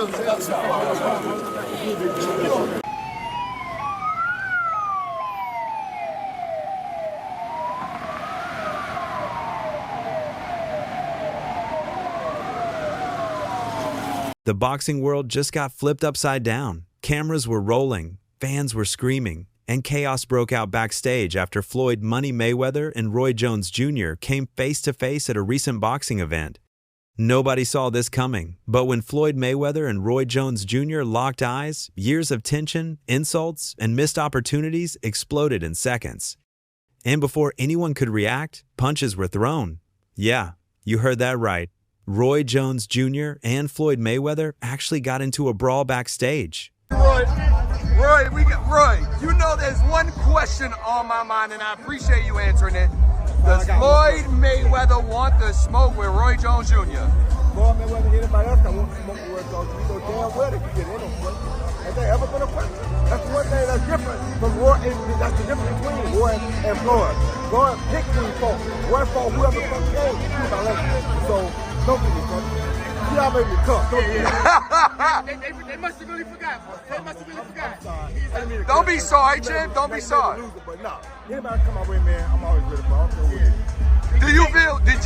The boxing world just got flipped upside down. Cameras were rolling, fans were screaming, and chaos broke out backstage after Floyd "Money" Mayweather and Roy Jones Jr. came face-to-face at a recent boxing event. Nobody saw this coming, but when Floyd Mayweather and Roy Jones Jr. locked eyes, years of tension, insults, and missed opportunities exploded in seconds. And before anyone could react, punches were thrown. Yeah, you heard that right. Roy Jones Jr. and Floyd Mayweather actually got into a brawl backstage. Roy, you know there's one question on my mind, and I appreciate you answering it. Does Floyd Mayweather want to smoke with Roy Jones Jr.? Floyd Mayweather, anybody else that wants to smoke with Roy Jones, you know damn well they can get in on. Has there ever been a question? That's one thing that's different from Roy. That's the difference between Roy and Floyd. Floyd picked who he fought. Roy fought whoever the fuck came. So don't get me funny. You all made me cook. They must have really forgot. Don't be sorry, Chip. Don't be sorry. But no, anybody come my way, man, I'm always ready for it. Did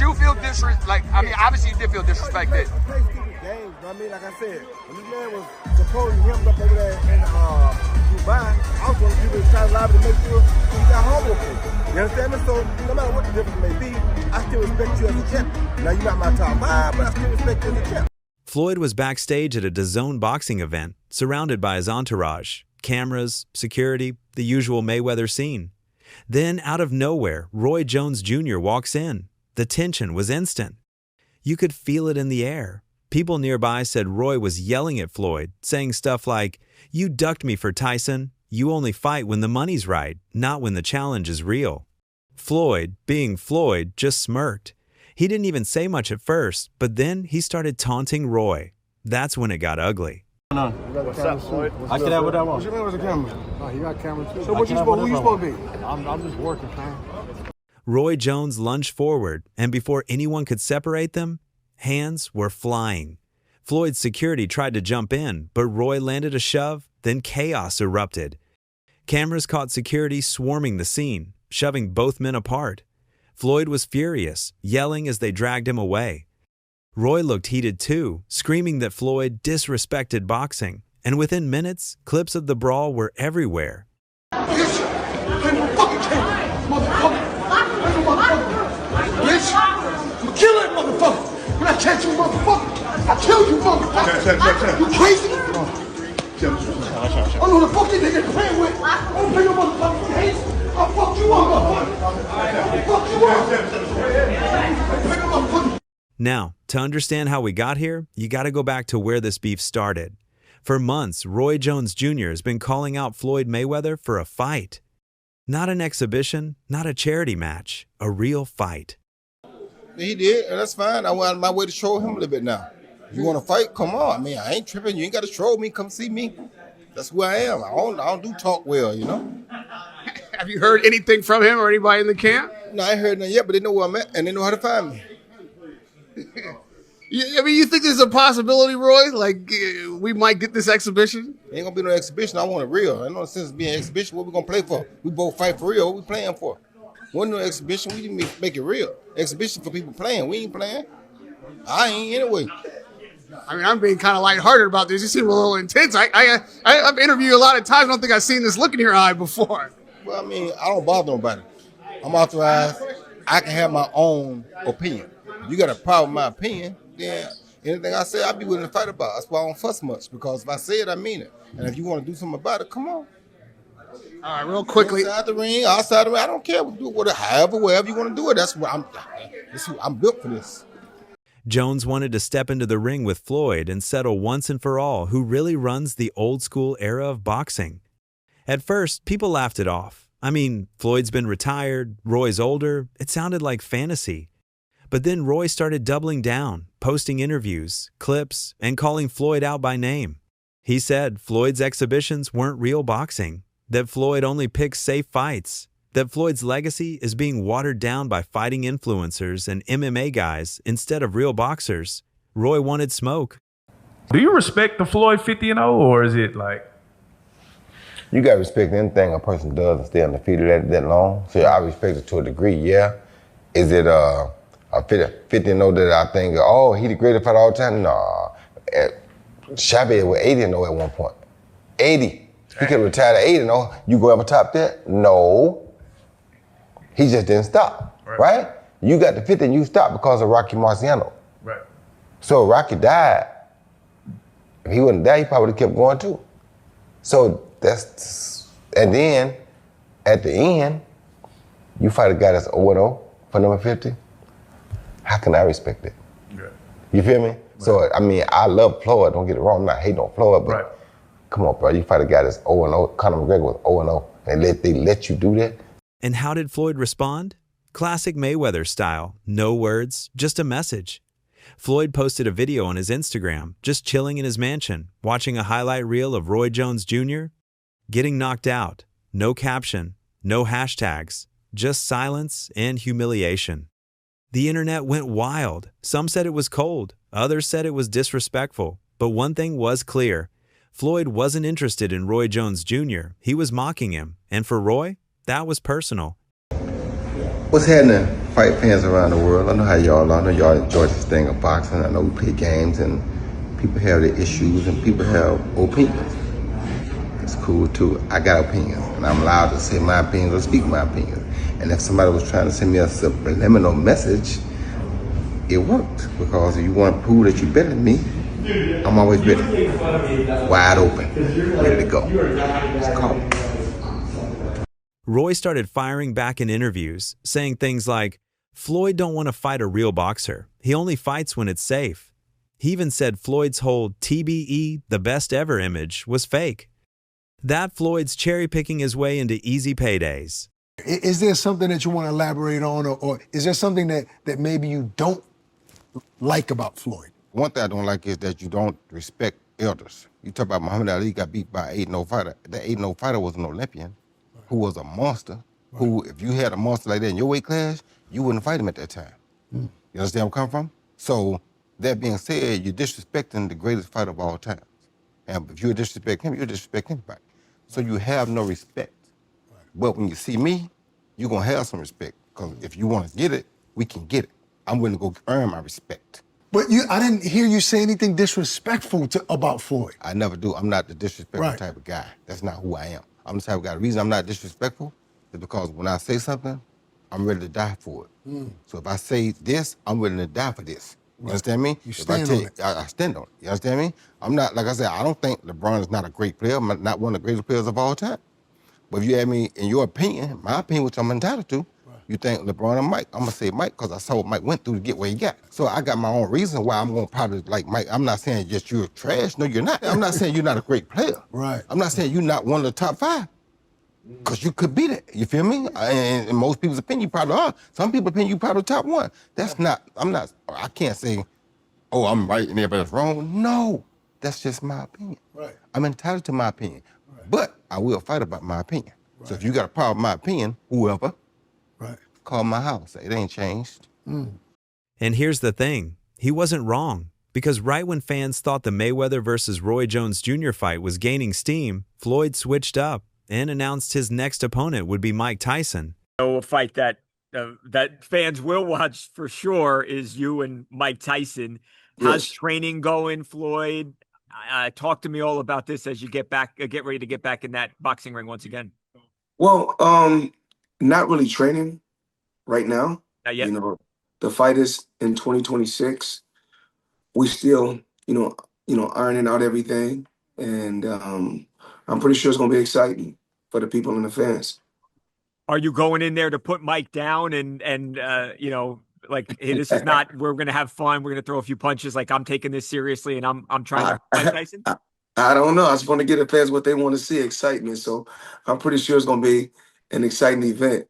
you feel disrespect? Like, I mean, obviously you did feel disrespected. I play stupid games, I mean, like I said, when this man was supposed to him up over there in Dubai, I was going to do this try to lie to make sure he got home with me. You understand me? So no matter what the difference may be, I still respect you as a champion. Now you're not my top five, but I still respect you as a champion. Floyd was backstage at a DAZN boxing event, surrounded by his entourage, cameras, security, the usual Mayweather scene. Then, out of nowhere, Roy Jones Jr. walks in. The tension was instant. You could feel it in the air. People nearby said Roy was yelling at Floyd, saying stuff like, "You ducked me for Tyson. You only fight when the money's right, not when the challenge is real." Floyd, being Floyd, just smirked. He didn't even say much at first, but then he started taunting Roy. That's when it got ugly. What's up, Floyd? I can have what I want. What you mean with the camera? Oh, he got camera too. So what you supposed to be? I'm just working, man. Roy Jones lunged forward, and before anyone could separate them, hands were flying. Floyd's security tried to jump in, but Roy landed a shove, then chaos erupted. Cameras caught security swarming the scene, shoving both men apart. Floyd was furious, yelling as they dragged him away. Roy looked heated too, screaming that Floyd disrespected boxing, and within minutes, clips of the brawl were everywhere. Bitch! I'm kill that motherfucker! When I catch you, motherfucker, I kill you, motherfucker! You crazy? I know the fuck you nigga playing with. I don't play no motherfucking games. I'll fuck you up, motherfucker. Fuck you up. Now, to understand how we got here, you gotta go back to where this beef started. For months, Roy Jones Jr. has been calling out Floyd Mayweather for a fight. Not an exhibition, not a charity match, a real fight. He did, and that's fine. I went out of my way to troll him a little bit now. If you want to fight, come on. I mean, I ain't tripping. You ain't got to troll me. Come see me. That's who I am. I don't do talk well, you know. Have you heard anything from him or anybody in the camp? No, I ain't heard nothing yet, but they know where I'm at, and they know how to find me. I mean, you think there's a possibility, Roy? Like, we might get this exhibition? Ain't going to be no exhibition. I want it real. Ain't no sense being an exhibition. What we going to play for? We both fight for real. What we playing for? Wasn't no exhibition. We didn't make it real. Exhibition for people playing. We ain't playing. I ain't anyway. I mean, I'm being kind of lighthearted about this. You seem a little intense. I've interviewed you a lot of times. I don't think I've seen this look in your eye before. Well, I mean, I don't bother nobody. I'm authorized. I can have my own opinion. If you got a problem with my opinion, then anything I say, I'll be willing to fight about. That's why I don't fuss much, because if I say it, I mean it. And if you want to do something about it, come on. All right, real quickly. Inside the ring, outside the ring, I don't care. Do whatever, however, wherever you want to do it. That's what I'm built for this. Jones wanted to step into the ring with Floyd and settle once and for all who really runs the old school era of boxing. At first, people laughed it off. I mean, Floyd's been retired, Roy's older. It sounded like fantasy. But then Roy started doubling down, posting interviews, clips, and calling Floyd out by name. He said Floyd's exhibitions weren't real boxing, that Floyd only picks safe fights, that Floyd's legacy is being watered down by fighting influencers and MMA guys instead of real boxers. Roy wanted smoke. Do you respect the Floyd 50-0, or is it like? You gotta respect anything a person does and stay undefeated that long. So I respect it to a degree, yeah. Is it a 50-0 that I think, oh, he the greatest fighter all the time? Nah. Chavez was 80-0 at one point. 80. He could have retired at 80-0. You go ever top that? No. He just didn't stop, right? You got the 50 and you stopped because of Rocky Marciano. Right. So Rocky died. If he wouldn't die, he probably would have kept going too. So and then at the end, you fight a guy that's 0-0 for number 50. How can I respect it? Yeah. You feel me? Right. So, I mean, I love Floyd, don't get it wrong, I'm not hating on Floyd, but come on, bro, you fight a guy that's 0-0, Conor McGregor was 0-0, and they let you do that? And how did Floyd respond? Classic Mayweather style, no words, just a message. Floyd posted a video on his Instagram, just chilling in his mansion, watching a highlight reel of Roy Jones Jr. getting knocked out. No caption, no hashtags, just silence and humiliation. The internet went wild. Some said it was cold, others said it was disrespectful. But one thing was clear. Floyd wasn't interested in Roy Jones Jr. He was mocking him. And for Roy, that was personal. What's happening, fight fans around the world? I know how y'all are. I know y'all enjoy this thing of boxing. I know we play games and people have their issues and people have opinions. It's cool too. I got opinions and I'm allowed to say my opinions or speak my opinions. And if somebody was trying to send me a subliminal message, it worked. Because if you want to prove that you're better than me, I'm always ready. Wide open, ready to go. Just call me. Roy started firing back in interviews, saying things like, Floyd don't want to fight a real boxer. He only fights when it's safe. He even said Floyd's whole TBE, the best ever image, was fake. That Floyd's cherry-picking his way into easy paydays. Is there something that you want to elaborate on, or is there something that maybe you don't like about Floyd? One thing I don't like is that you don't respect elders. You talk about Muhammad Ali got beat by an 8-0 fighter. That 8-0 fighter was an Olympian who was a monster, who, if you had a monster like that in your weight class, you wouldn't fight him at that time. You understand where I'm coming from? So, that being said, you're disrespecting the greatest fighter of all time. And if you disrespect him, you disrespect anybody. So you have no respect. But when you see me, you're gonna have some respect. Because if you wanna get it, we can get it. I'm willing to go earn my respect. But I didn't hear you say anything disrespectful about Floyd. I never do. I'm not the disrespectful type of guy. That's not who I am. I'm the type of guy. The reason I'm not disrespectful is because when I say something, I'm ready to die for it. So if I say this, I'm willing to die for this. You understand me? You stand on it. I stand on it. You understand me? I'm not, like I said, I don't think LeBron is not a great player. I'm not one of the greatest players of all time. But if you ask me, in your opinion, my opinion, which I'm entitled to, you think LeBron and Mike, I'm gonna say Mike because I saw what Mike went through to get where he got. So I got my own reason why I'm gonna probably like Mike. I'm not saying just you're trash. No, you're not. I'm not saying you're not a great player. I'm not saying you're not one of the top 5. Because you could be that, you feel me? And in most people's opinion, you probably are. Some people's opinion, you probably top 1. That's not, I can't say, oh, I'm right and everybody's wrong. No, that's just my opinion. I'm entitled to my opinion. But I will fight about my opinion. So if you got a problem with my opinion, whoever, call my house. It ain't changed. And here's the thing. He wasn't wrong. Because right when fans thought the Mayweather versus Roy Jones Jr. fight was gaining steam, Floyd switched up and announced his next opponent would be Mike Tyson. A fight that fans will watch for sure is you and Mike Tyson. How's training going, Floyd? Talk to me all about this as you get ready to get back in that boxing ring once again. Well, not really training right now. Not yet. You know, the fight is in 2026. We still, ironing out everything, and I'm pretty sure it's gonna be exciting for the people and the fans. Are you going in there to put Mike down and like, hey, this is not, we're gonna have fun, we're gonna throw a few punches, like I'm taking this seriously and I'm trying to Mike Tyson? I don't know. I just want to get the fans what they want to see, excitement. So I'm pretty sure it's gonna be an exciting event.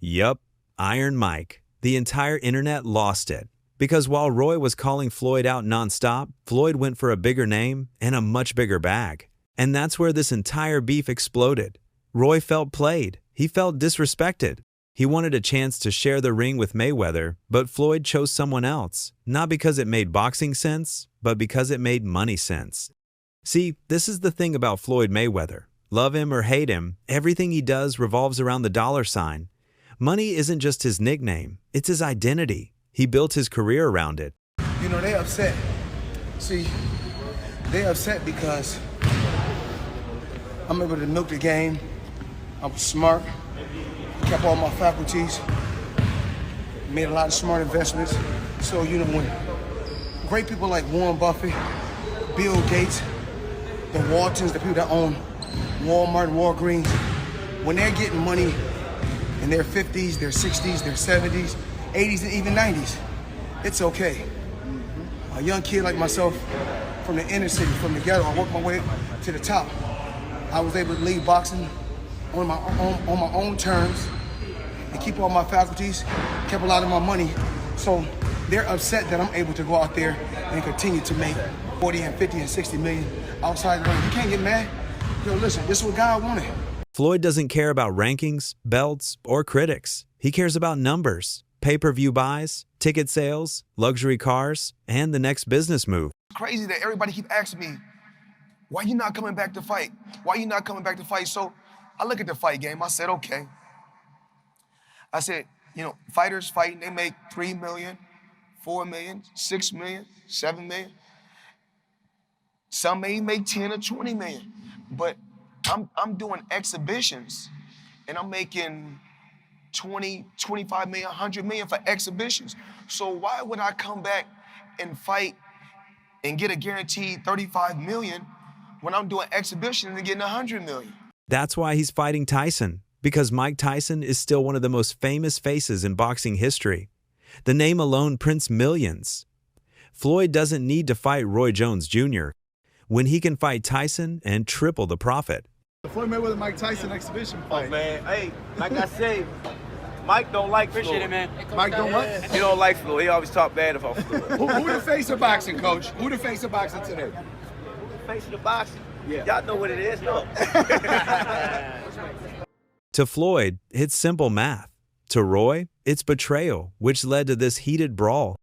Yup, Iron Mike. The entire internet lost it. Because while Roy was calling Floyd out nonstop, Floyd went for a bigger name and a much bigger bag. And that's where this entire beef exploded. Roy felt played. He felt disrespected. He wanted a chance to share the ring with Mayweather, but Floyd chose someone else, not because it made boxing sense, but because it made money sense. See, this is the thing about Floyd Mayweather. Love him or hate him, everything he does revolves around the dollar sign. Money isn't just his nickname, it's his identity. He built his career around it. You know, they upset. See, they upset because I'm able to milk the game. I'm smart, kept all my faculties, made a lot of smart investments. So, you know, when great people like Warren Buffett, Bill Gates, the Waltons, the people that own Walmart and Walgreens, when they're getting money in their 50s, their 60s, their 70s, 80s, and even 90s, it's okay. A young kid like myself from the inner city, from the ghetto, I worked my way to the top. I was able to leave boxing on my own terms and keep all my faculties, kept a lot of my money. So they're upset that I'm able to go out there and continue to make 40 and 50 and 60 million outside the ring. You can't get mad. Yo, listen, this is what God wanted. Floyd doesn't care about rankings, belts, or critics. He cares about numbers, pay-per-view buys, ticket sales, luxury cars, and the next business move. It's crazy that everybody keep asking me, why you not coming back to fight? Why you not coming back to fight? So I look at the fight game, I said, okay. I said, you know, fighters fighting, they make 3 million, 4 million, 6 million, 7 million. Some may make 10 or 20 million, but I'm doing exhibitions and I'm making 20, 25 million, 100 million for exhibitions. So why would I come back and fight and get a guaranteed 35 million when I'm doing exhibitions and getting 100 million? That's why he's fighting Tyson, because Mike Tyson is still one of the most famous faces in boxing history. The name alone prints millions. Floyd doesn't need to fight Roy Jones Jr. when he can fight Tyson and triple the profit. The Floyd Mayweather Mike Tyson exhibition fight. Oh, man, hey, like I say, Mike don't like Floyd. Appreciate it, man. Mike don't what? He don't like Floyd. He always talk bad about Floyd. Who the face of boxing, Coach? Who the face of boxing today? Face of the boxing. Yeah. Y'all know what it is, no? To Floyd, it's simple math. To Roy, it's betrayal, which led to this heated brawl.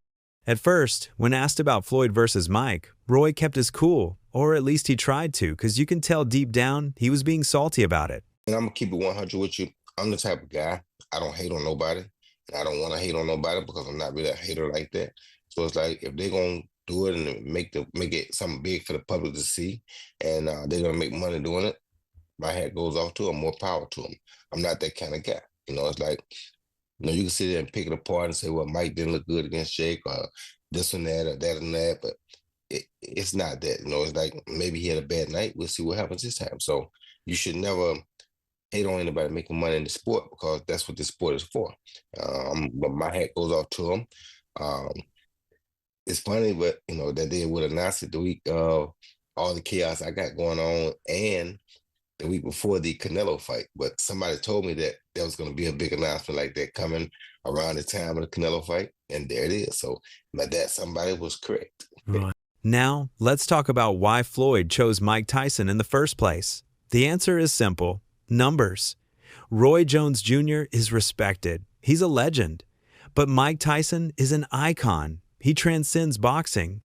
At first, when asked about Floyd versus Mike, Roy kept his cool, or at least he tried to, because you can tell deep down he was being salty about it. And I'm going to keep it 100 with you. I'm the type of guy, I don't hate on nobody. And I don't want to hate on nobody because I'm not really a hater like that. So it's like, if they're going to do it and make it something big for the public to see, and they're going to make money doing it, my hat goes off to them, more power to them. I'm not that kind of guy. You know, it's like, you know, you can sit there and pick it apart and say, well, Mike didn't look good against Jake, or this and that, or that and that, but it's not that. You know, it's like, maybe he had a bad night. We'll see what happens this time. So you should never hate on anybody making money in the sport, because that's what this sport is for. But my hat goes off to him. It's funny, but, you know, that they would announce it the week of all the chaos I got going on, and the week before the Canelo fight. But somebody told me that there was going to be a big announcement like that coming around the time of the Canelo fight, and there it is. So that somebody was correct. Right. Now, let's talk about why Floyd chose Mike Tyson in the first place. The answer is simple: numbers. Roy Jones Jr. is respected. He's a legend. But Mike Tyson is an icon. He transcends boxing.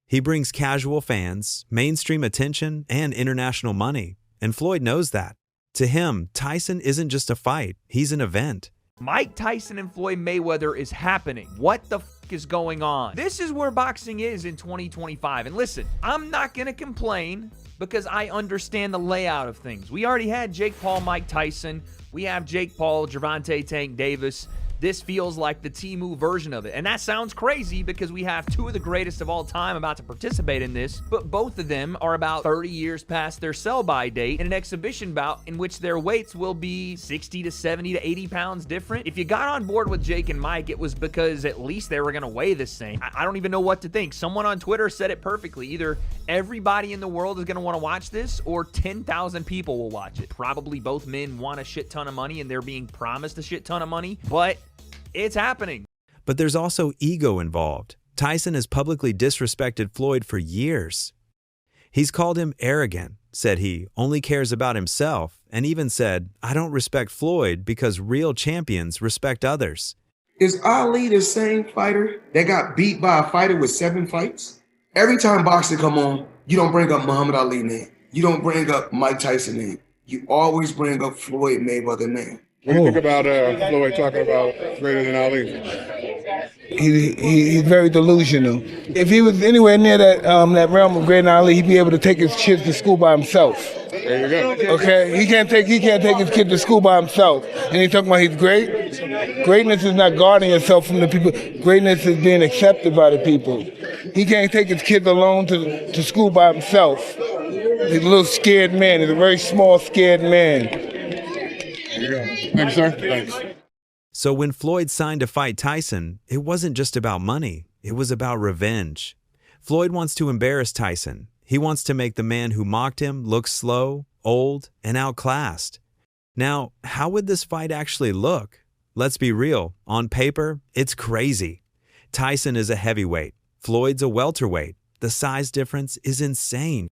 He brings casual fans, mainstream attention, and international money. And Floyd knows that. To him, Tyson isn't just a fight, he's an event. Mike Tyson and Floyd Mayweather is happening. What the f is going on? This is where boxing is in 2025. And listen, I'm not going to complain because I understand the layout of things. We already had Jake Paul, Mike Tyson. We have Jake Paul, Gervonta Tank Davis. This feels like the Temu version of it. And that sounds crazy because we have two of the greatest of all time about to participate in this, but both of them are about 30 years past their sell-by date in an exhibition bout in which their weights will be 60 to 70 to 80 pounds different. If you got on board with Jake and Mike, it was because at least they were going to weigh the same. I don't even know what to think. Someone on Twitter said it perfectly. Either everybody in the world is going to want to watch this, or 10,000 people will watch it. Probably both men want a shit ton of money and they're being promised a shit ton of money, but it's happening. But there's also ego involved. Tyson has publicly disrespected Floyd for years. He's called him arrogant, said he only cares about himself, and even said, "I don't respect Floyd because real champions respect others." Is Ali the same fighter that got beat by a fighter with 7 fights? Every time boxing come on, you don't bring up Muhammad Ali name. You don't bring up Mike Tyson name. You always bring up Floyd Mayweather name. What do you think about Floyd talking about greater than Ali? He's very delusional. If he was anywhere near that realm of greater than Ali, he'd be able to take his kids to school by himself. There you go. Okay, he can't take his kid to school by himself. And he's talking about he's great. Greatness is not guarding yourself from the people. Greatness is being accepted by the people. He can't take his kids alone to school by himself. He's a little scared man. He's a very small, scared man. There you go. Thanks, sir. Thanks. So when Floyd signed to fight Tyson, it wasn't just about money. It was about revenge. Floyd wants to embarrass Tyson. He wants to make the man who mocked him look slow, old, and outclassed. Now, how would this fight actually look? Let's be real. On paper, it's crazy. Tyson is a heavyweight. Floyd's a welterweight. The size difference is insane.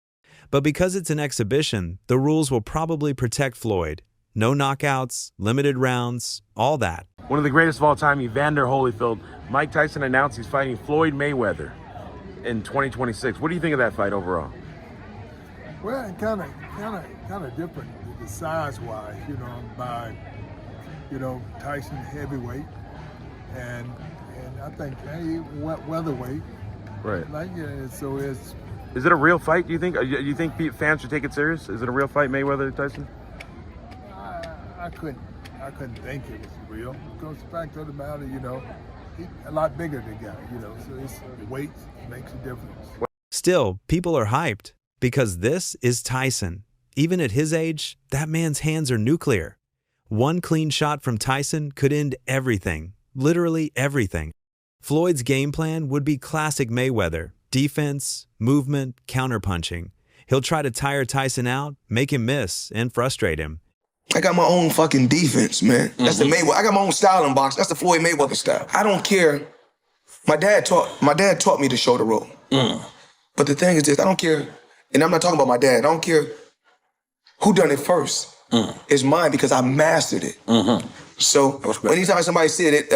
But because it's an exhibition, the rules will probably protect Floyd. No knockouts, limited rounds, all that. One of the greatest of all time, Evander Holyfield. Mike Tyson announced he's fighting Floyd Mayweather in 2026. What do you think of that fight overall? Well, kind of different, the size-wise, by, Tyson heavyweight, and I think weatherweight. Right. So it's. Is it a real fight? Do you think? Do you think fans should take it serious? Is it a real fight, Mayweather Tyson? I couldn't think it was real. Because the fact of the matter, he's a lot bigger than the guy, so it's the weight makes a difference. Still, people are hyped because this is Tyson. Even at his age, that man's hands are nuclear. One clean shot from Tyson could end everything, literally everything. Floyd's game plan would be classic Mayweather: defense, movement, counterpunching. He'll try to tire Tyson out, make him miss, and frustrate him. I got my own fucking defense, man. That's the Mayweather. I got my own style in boxing. That's the Floyd Mayweather style. I don't care. My dad taught me to shoulder roll. But the thing is this, I don't care, and I'm not talking about my dad. I don't care who done it first. It's mine because I mastered it. So anytime somebody said it,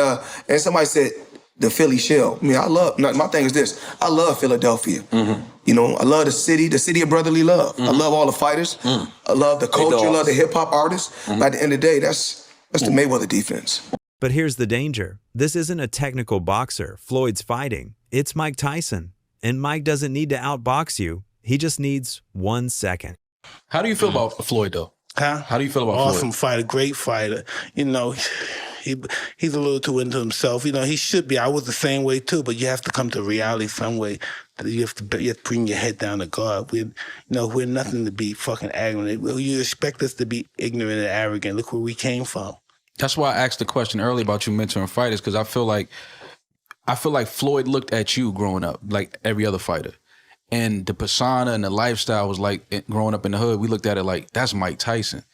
and somebody said the Philly shell, my thing is this, I love Philadelphia. I love the city of brotherly love. I love all the fighters. I love the culture, I love the hip hop artists. But at the end of the day, that's the Mayweather defense. But here's the danger. This isn't a technical boxer Floyd's fighting. It's Mike Tyson. And Mike doesn't need to outbox you. He just needs 1 second. How do you feel about Floyd, though? Huh? How do you feel about Floyd? Awesome fighter, great fighter. He's a little too into himself. He should be. I was the same way too, but you have to come to reality some way. You have to bring your head down to God. We're nothing to be fucking arrogant. You expect us to be ignorant and arrogant. Look where we came from. That's why I asked the question earlier about you mentoring fighters, because I feel like Floyd looked at you growing up like every other fighter. And the persona and the lifestyle was like, growing up in the hood, we looked at it like, that's Mike Tyson.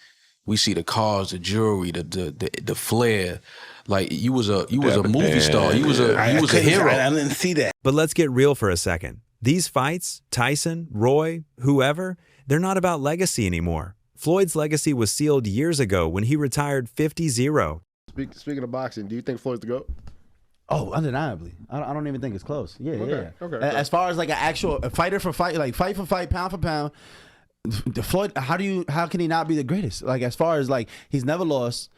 We see the cars, the jewelry, the flair. Like you was a movie star. You was a hero. I didn't see that. But let's get real for a second. These fights, Tyson, Roy, whoever, they're not about legacy anymore. Floyd's legacy was sealed years ago when he retired 50-0. Speaking of boxing, do you think Floyd's the GOAT? Oh, undeniably. I don't even think it's close. Yeah. Okay. As far as like an actual fighter for fight, like fight for fight, pound for pound, Floyd, how can he not be the greatest? Like as far as like he's never lost.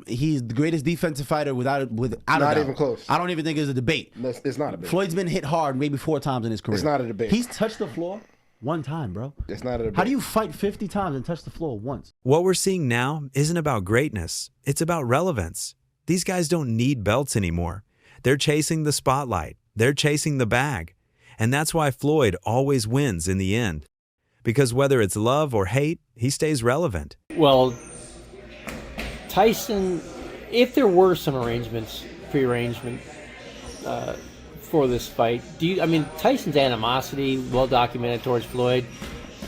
He's the greatest defensive fighter without a doubt. Not even close. I don't even think it's a debate. It's not a debate. Floyd's been hit hard maybe 4 times in his career. It's not a debate. He's touched the floor 1 time, bro. It's not a debate. How do you fight 50 times and touch the floor once? What we're seeing now isn't about greatness. It's about relevance. These guys don't need belts anymore. They're chasing the spotlight. They're chasing the bag. And that's why Floyd always wins in the end. Because whether it's love or hate, he stays relevant. Well, Tyson, if there were some prearrangement for this fight, Tyson's animosity, well documented towards Floyd.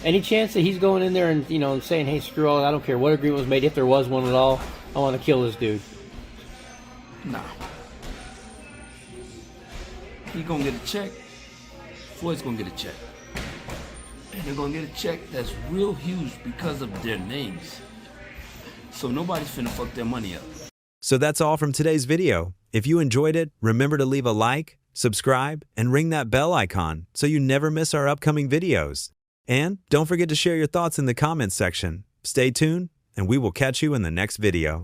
Any chance that he's going in there and saying, "Hey, screw all, I don't care what agreement was made, if there was one at all, I want to kill this dude"? Nah. He's gonna get a check. Floyd's gonna get a check. And they're gonna get a check that's real huge because of their names. So nobody's finna fuck their money up. So that's all from today's video. If you enjoyed it, remember to leave a like, subscribe, and ring that bell icon so you never miss our upcoming videos. And don't forget to share your thoughts in the comments section. Stay tuned, and we will catch you in the next video.